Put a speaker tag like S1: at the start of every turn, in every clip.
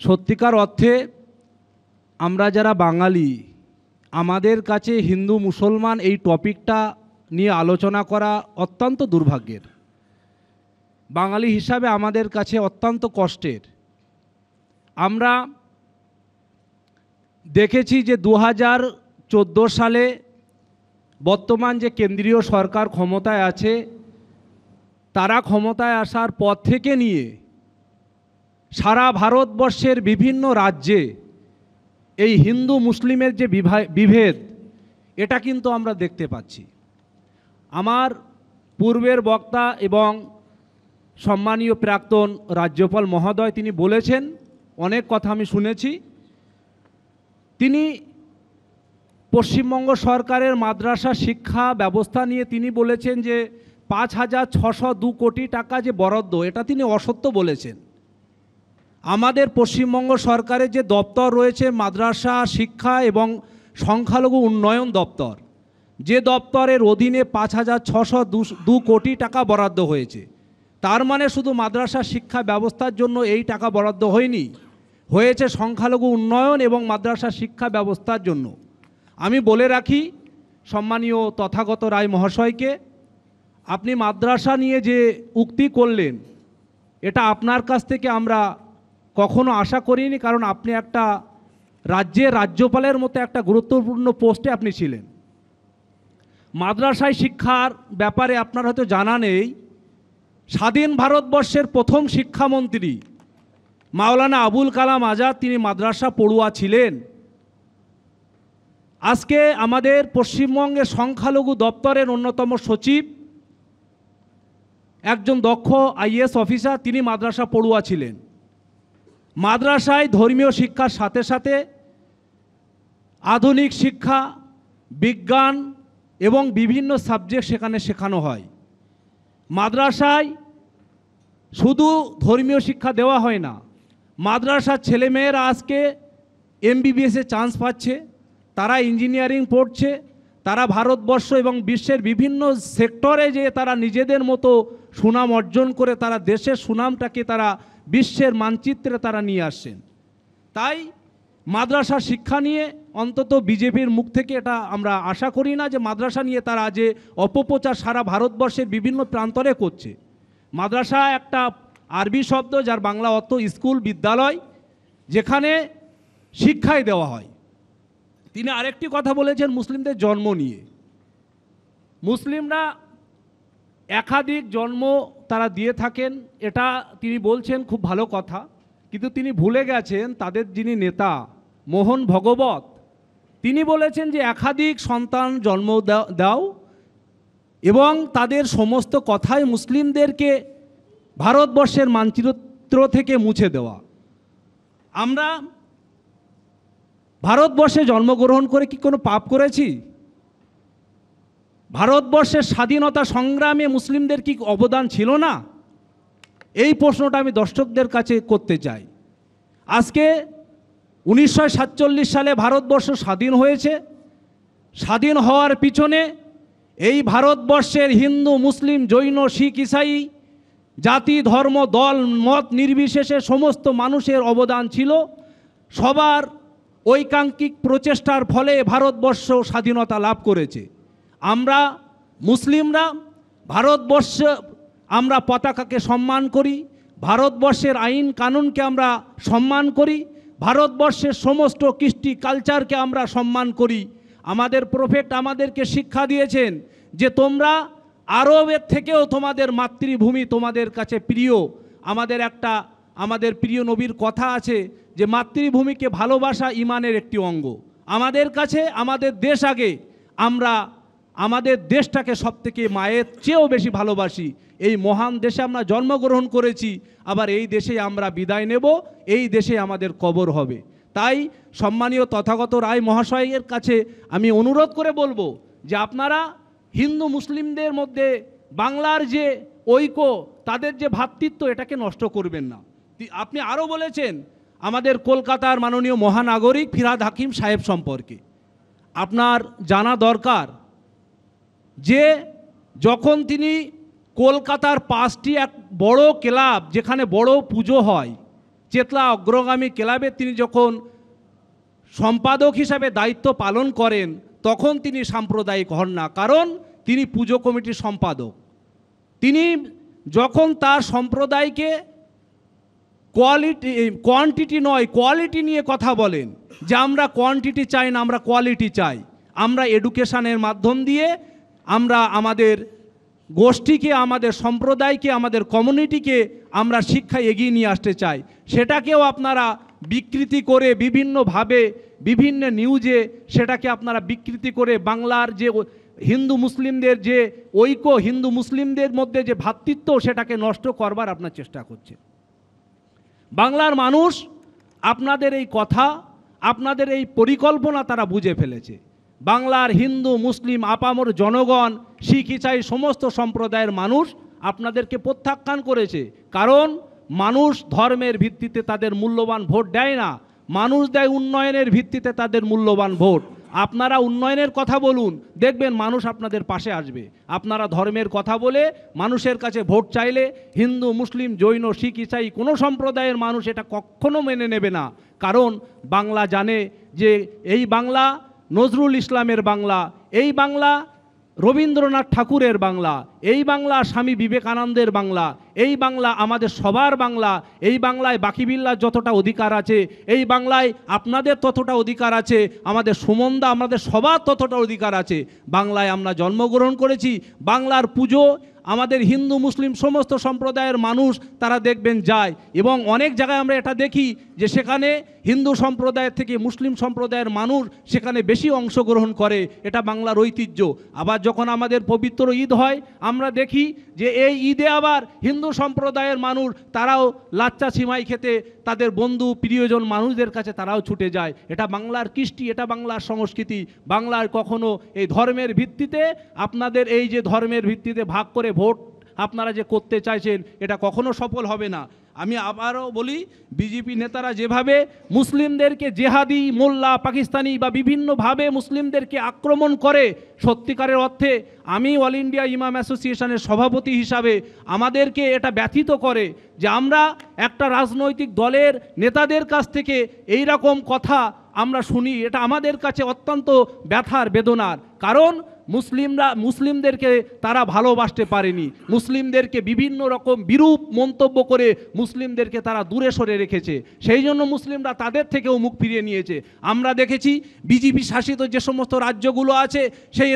S1: সত্যিকার অর্থে আমরা যারা বাঙালি, আমাদের কাছে হিন্দু মুসলমান এই টপিকটা নিয়ে আলোচনা করা অত্যন্ত দুর্ভাগ্যের। বাঙালি হিসাবে আমাদের কাছে অত্যন্ত কষ্টের। আমরা দেখেছি যে 2014 সালে বর্তমান যে কেন্দ্রীয় সরকার ক্ষমতায় আছে, তারা ক্ষমতায় আসার পর থেকে নিয়ে সারা ভারতবর্ষের বিভিন্ন রাজ্যে এই হিন্দু মুসলিমের যে বিভেদ, এটা কিন্তু আমরা দেখতে পাচ্ছি। আমার পূর্বের বক্তা এবং সম্মানীয় প্রাক্তন রাজ্যপাল মহোদয় তিনি বলেছেন, অনেক কথা আমি শুনেছি। তিনি পশ্চিমবঙ্গ সরকারের মাদ্রাসা শিক্ষা ব্যবস্থা নিয়ে তিনি বলেছেন যে 5,602 কোটি টাকা যে বরাদ্দ, এটা তিনি অসত্য বলেছেন। আমাদের পশ্চিমবঙ্গ সরকারের যে দপ্তর রয়েছে মাদ্রাসা শিক্ষা এবং সংখ্যালঘু উন্নয়ন দপ্তর, যে দপ্তরের অধীনে 5,602 কোটি টাকা বরাদ্দ হয়েছে, তার মানে শুধু মাদ্রাসা শিক্ষা ব্যবস্থার জন্য এই টাকা বরাদ্দ হয়নি, হয়েছে সংখ্যালঘু উন্নয়ন এবং মাদ্রাসা শিক্ষা ব্যবস্থার জন্য। আমি বলে রাখি সম্মানীয় তথাগত রায় মহাশয়কে, আপনি মাদ্রাসা নিয়ে যে উক্তি করলেন, এটা আপনার কাছ থেকে আমরা কখনো আশা করিনি, কারণ আপনি একটা রাজ্যের রাজ্যপালের মতো একটা গুরুত্বপূর্ণ পোস্টে আপনি ছিলেন। মাদ্রাসায় শিক্ষার ব্যাপারে আপনার হয়তো জানা নেই, স্বাধীন ভারতবর্ষের প্রথম শিক্ষামন্ত্রী মাওলানা আবুল কালাম আজাদ তিনি মাদ্রাসা পড়ুয়া ছিলেন। আজকে আমাদের পশ্চিমবঙ্গের সংখ্যালঘু দপ্তরের অন্যতম সচিব, একজন দক্ষ আইএএস অফিসার, তিনি মাদ্রাসা পড়ুয়া ছিলেন। মাদ্রাসায় ধর্মীয় শিক্ষার সাথে সাথে আধুনিক শিক্ষা, বিজ্ঞান এবং বিভিন্ন সাবজেক্ট সেখানে শেখানো হয়। মাদ্রাসায় শুধু ধর্মীয় শিক্ষা দেওয়া হয় না, মাদ্রাসার ছেলেমেয়েরা আজকে এমবিবিএসে চান্স পাচ্ছে, তারা ইঞ্জিনিয়ারিং পড়ছে, তারা ভারতবর্ষ এবং বিশ্বের বিভিন্ন সেক্টরে যে তারা নিজেদের মতো সুনাম অর্জন করে তারা দেশের সুনামটাকে তারা বিশ্বের মানচিত্রে তারা নিয়ে আসছেন। তাই মাদ্রাসা শিক্ষা নিয়ে অন্তত বিজেপির মুখ থেকে এটা আমরা আশা করি না যে মাদ্রাসা নিয়ে তারা যে অপপ্রচার সারা ভারতবর্ষের বিভিন্ন প্রান্তরে করছে। মাদ্রাসা একটা আরবি শব্দ, যার বাংলা অর্থ স্কুল, বিদ্যালয়, যেখানে শিক্ষাই দেওয়া হয়। তিনি আরেকটি কথা বলেছেন মুসলিমদের জন্ম নিয়ে। মুসলিমরা একাধিক জন্ম তারা দিয়ে থাকেন, এটা তিনি বলছেন, খুব ভালো কথা, কিন্তু তিনি ভুলে গেছেন তাদের যিনি নেতা মোহন ভগবত, তিনি বলেছেন যে একাধিক সন্তান জন্ম দাও এবং তাদের সমস্ত কথাই মুসলিমদেরকে ভারতবর্ষের মানচিত্র থেকে মুছে দেওয়া। আমরা ভারতবর্ষে জন্মগ্রহণ করে কি কোনো পাপ করেছি? ভারতবর্ষের স্বাধীনতা সংগ্রামে মুসলিমদের কি অবদান ছিল না? এই প্রশ্নটা আমি দর্শকদের কাছে করতে চাই। আজকে 1947 সালে ভারতবর্ষ স্বাধীন হয়েছে। স্বাধীন হওয়ার পিছনে এই ভারতবর্ষের হিন্দু, মুসলিম, জৈন, শিখ, ইসাই, জাতি, ধর্ম, দল, মত নির্বিশেষে সমস্ত মানুষের অবদান ছিল। সবার ঐকান্তিক প্রচেষ্টার ফলে ভারতবর্ষ স্বাধীনতা লাভ করেছে। আমরা মুসলিমরা ভারতবর্ষ, আমরা পতাকাকে সম্মান করি, ভারতবর্ষের আইন কানুনকে আমরা সম্মান করি, ভারতবর্ষের সমস্ত কৃষ্টি কালচারকে আমরা সম্মান করি। আমাদের প্রফেট আমাদেরকে শিক্ষা দিয়েছেন যে তোমরা আরবের থেকেও তোমাদের মাতৃভূমি তোমাদের কাছে প্রিয়। আমাদের প্রিয় নবীর কথা আছে যে মাতৃভূমিকে ভালোবাসা ইমানের একটি অঙ্গ। আমাদের কাছে আমাদের দেশ আগে, আমরা আমাদের দেশটাকে সবথেকে মায়ের চেয়েও বেশি ভালোবাসি। এই মহান দেশে আমরা জন্মগ্রহণ করেছি, আবার এই দেশে আমরা বিদায় নেব, এই দেশে আমাদের কবর হবে। তাই সম্মানীয় তথাগত রায় মহাশয়ের কাছে আমি অনুরোধ করে বলবো যে আপনারা হিন্দু মুসলিমদের মধ্যে বাংলার যে ঐক্য, তাদের যে ভ্রাতৃত্ব, এটাকে নষ্ট করবেন না। আপনি আরও বলেছেন আমাদের কলকাতার মাননীয় মহানাগরিক ফিরহাদ হাকিম সাহেব সম্পর্কে। আপনার জানা দরকার যে যখন তিনি কলকাতার 5টি এক বড় ক্লাব, যেখানে বড় পুজো হয়, চেতলা অগ্রগামী ক্লাবে তিনি যখন সম্পাদক হিসাবে দায়িত্ব পালন করেন তখন তিনি সাম্প্রদায়িক হন না, কারণ তিনি পুজো কমিটির সম্পাদক। তিনি যখন তার সম্প্রদায়কে কোয়ান্টিটি নয় কোয়ালিটি নিয়ে কথা বলেন, যে আমরা কোয়ান্টিটি চাই না, আমরা কোয়ালিটি চাই, আমরা এডুকেশনের মাধ্যম দিয়ে আমরা আমাদের গোষ্ঠীকে, আমাদের সম্প্রদায়কে, আমাদের কমিউনিটিকে আমরা শিক্ষায় এগিয়ে নিয়ে আসতে চাই, সেটাকেও আপনারা বিকৃতি করে বিভিন্নভাবে বিভিন্ন নিউজে সেটাকে আপনারা বিকৃতি করে বাংলার যে হিন্দু মুসলিমদের যে ঐক্য, হিন্দু মুসলিমদের মধ্যে যে ভ্রাতৃত্ব, সেটাকে নষ্ট করবার আপনার চেষ্টা করছে। বাংলার মানুষ আপনাদের এই কথা, আপনাদের এই পরিকল্পনা তারা বুঝে ফেলেছে। বাংলার হিন্দু মুসলিম আপামর জনগণ, শিখ ইসাই সমস্ত সম্প্রদায়ের মানুষ আপনাদেরকে প্রত্যাখ্যান করেছে, কারণ মানুষ ধর্মের ভিত্তিতে তাদের মূল্যবান ভোট দেয় না, মানুষ দেয় উন্নয়নের ভিত্তিতে তাদের মূল্যবান ভোট। আপনারা উন্নয়নের কথা বলুন, দেখবেন মানুষ আপনাদের পাশে আসবে। আপনারা ধর্মের কথা বলে মানুষের কাছে ভোট চাইলে হিন্দু মুসলিম জৈন শিখ ইসাই কোনো সম্প্রদায়ের মানুষ এটা কখনো মেনে নেবে না, কারণ বাংলা জানে যে এই বাংলা নজরুল ইসলামের বাংলা, এই বাংলা রবীন্দ্রনাথ ঠাকুরের বাংলা, এই বাংলা স্বামী বিবেকানন্দের বাংলা, এই বাংলা আমাদের সবার বাংলা। এই বাংলায় বাকিবিল্লার যতটা অধিকার আছে, এই বাংলায় আপনাদের ততটা অধিকার আছে, আমাদের সুমনদা আমাদের সবার ততটা অধিকার আছে। বাংলায় আমরা জন্মগ্রহণ করেছি, বাংলার পুজো আমাদের হিন্দু মুসলিম সমস্ত সম্প্রদায়ের মানুষ তারা দেখবেন যায়, এবং অনেক জায়গায় আমরা এটা দেখি যে সেখানে হিন্দু সম্প্রদায়ের থেকে মুসলিম সম্প্রদায়ের মানুষ সেখানে বেশি অংশগ্রহণ করে, এটা বাংলার ঐতিহ্য। আবার যখন আমাদের পবিত্র ঈদ হয় আমরা দেখি যে এই ঈদে আবার হিন্দু সম্প্রদায়ের মানুষ তারাও লাচ্চা সিমাই খেতে তাদের বন্ধু প্রিয়জন মানুষদের কাছে তারাও ছুটে যায়। এটা বাংলার কৃষ্টি, এটা বাংলার সংস্কৃতি। বাংলার কখনো এই ধর্মের ভিত্তিতে, আপনাদের এই যে ধর্মের ভিত্তিতে ভাগ করে ভোট আপনারা যে করতে চাইছেন, এটা কখনো সফল হবে না। আমি আবারও বলি, বিজেপি নেতারা যেভাবে মুসলিমদেরকে জেহাদি, মোল্লা, পাকিস্তানি বা বিভিন্নভাবে মুসলিমদেরকে আক্রমণ করে, সত্যিকারের অর্থে আমি অল ইন্ডিয়া ইমাম অ্যাসোসিয়েশনের সভাপতি হিসাবে আমাদেরকে এটা ব্যথিত করে যে আমরা একটা রাজনৈতিক দলের নেতাদের কাছ থেকে এই রকম কথা আমরা শুনি। এটা আমাদের কাছে অত্যন্ত ব্যথার, বেদনার, কারণ মুসলিমদেরকে তারা ভালোবাসতে পারেনি, মুসলিমদেরকে বিভিন্ন রকম বিরূপ মন্তব্য করে মুসলিমদেরকে তারা দূরে সরে রেখেছে, সেই জন্য মুসলিমরা তাদের থেকেও মুখ ফিরিয়ে নিয়েছে। আমরা দেখেছি বিজেপি শাসিত যে সমস্ত রাজ্যগুলো আছে, সেই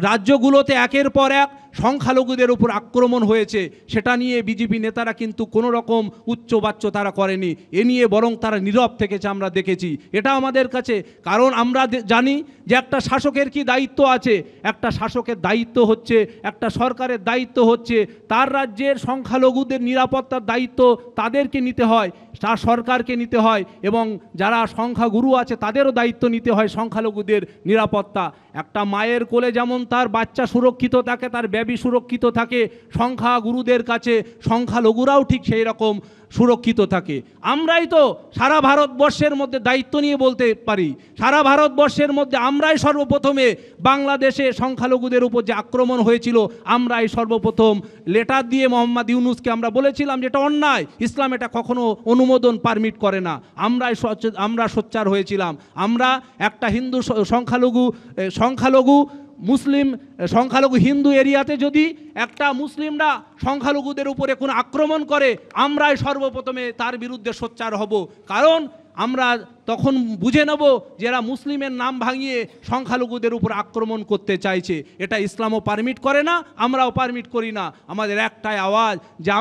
S1: রাজ্যগুলোতে একের পর এক সংখ্যালঘুদের উপর আক্রমণ হয়েছে, সেটা নিয়ে বিজেপি নেতারা কিন্তু কোনো রকম উচ্চবাচ্য তারা করেনি, এ নিয়ে বরং তারা নীরব থেকেছে, আমরা দেখেছি। এটা আমাদের কাছে, কারণ আমরা জানি যে একটা শাসকের কি দায়িত্ব আছে, একটা শাসকের দায়িত্ব হচ্ছে, একটা সরকারের দায়িত্ব হচ্ছে তার রাজ্যের সংখ্যালঘুদের নিরাপত্তার দায়িত্ব তাদেরকে নিতে হয়, তার সরকারকে নিতে হয়, এবং যারা সংখ্যাগুরু আছে তাদেরও দায়িত্ব নিতে হয় সংখ্যালঘুদের নিরাপত্তা। একটা মায়ের কোলে যেমন তার বাচ্চা সুরক্ষিত থাকে, তার বেবি সুরক্ষিত থাকে, সংখ্যাগুরুদের কাছে সংখ্যালঘুরাও ঠিক সেই রকম সুরক্ষিত থাকে। আমরাই তো সারা ভারতবর্ষের মধ্যে দায়িত্ব নিয়ে বলতে পারি, সারা ভারতবর্ষের মধ্যে আমরাই সর্বপ্রথমে বাংলাদেশে সংখ্যালঘুদের উপর যে আক্রমণ হয়েছিল, আমরাই সর্বপ্রথম লেটার দিয়ে মোহাম্মদ ইউনুসকে আমরা বলেছিলাম যেটা অন্যায়, ইসলাম এটা কখনো অনুমোদন পারমিট করে না। আমরা সোচ্চার হয়েছিলাম। আমরা একটা হিন্দু সংখ্যালঘু হিন্দু এরিয়াতে যদি একটা মুসলিমরা সংখ্যালঘুদের উপরে কোনো আক্রমণ করে, আমরাই সর্বপ্রথমে তার বিরুদ্ধে সোচ্চার হব, কারণ আমরা তখন বুঝে নেব যে এরা মুসলিমের নাম ভাঙিয়ে সংখ্যালঘুদের উপর আক্রমণ করতে চাইছে। এটা ইসলামও পারমিট করে না, আমরাও পারমিট করি না। আমাদের একটাই আওয়াজ যে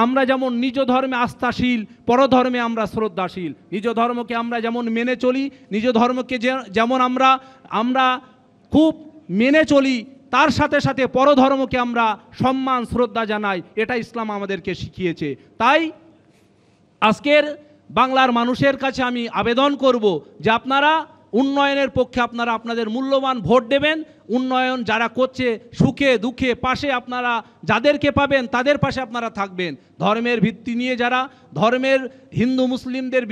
S1: আমরা যেমন নিজ ধর্মে আস্থাশীল, পরধর্মে আমরা শ্রদ্ধাশীল। নিজ ধর্মকে আমরা যেমন মেনে চলি, নিজ ধর্মকে যেমন আমরা খুব মেনে চলি, তার সাথে সাথে পরধর্মকে আমরা সম্মান শ্রদ্ধা জানাই। এটা ইসলাম আমাদেরকে শিখিয়েছে। তাই আজকের বাংলার মানুষের কাছে আমি আবেদন করব যে আপনারা উন্নয়নের পক্ষে আপনারা আপনাদের মূল্যবান ভোট দেবেন। উন্নয়ন যারা করছে সুখে দুঃখে পাশে আপনারা যাদেরকে পাবেন তাদের পাশে আপনারা থাকবেন। ধর্মের ভিত্তি নিয়ে যারা ধর্মের হিন্দু মুসলিমদের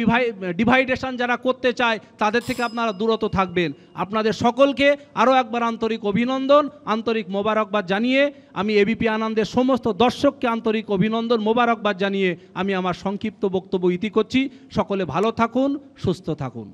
S1: ডিভাইডেশন যারা করতে চায় তাদের থেকে আপনারা দূরত থাকবেন। আপনাদের সকলকে আরও একবার আন্তরিক অভিনন্দন, আন্তরিক মোবারকবাদ জানিয়ে আমি এবিপি আনন্দের সমস্ত দর্শককে আন্তরিক অভিনন্দন মোবারকবাদ জানিয়ে আমি আমার সংক্ষিপ্ত বক্তব্য ইতি করছি। সকলে ভালো থাকুন, সুস্থ থাকুন।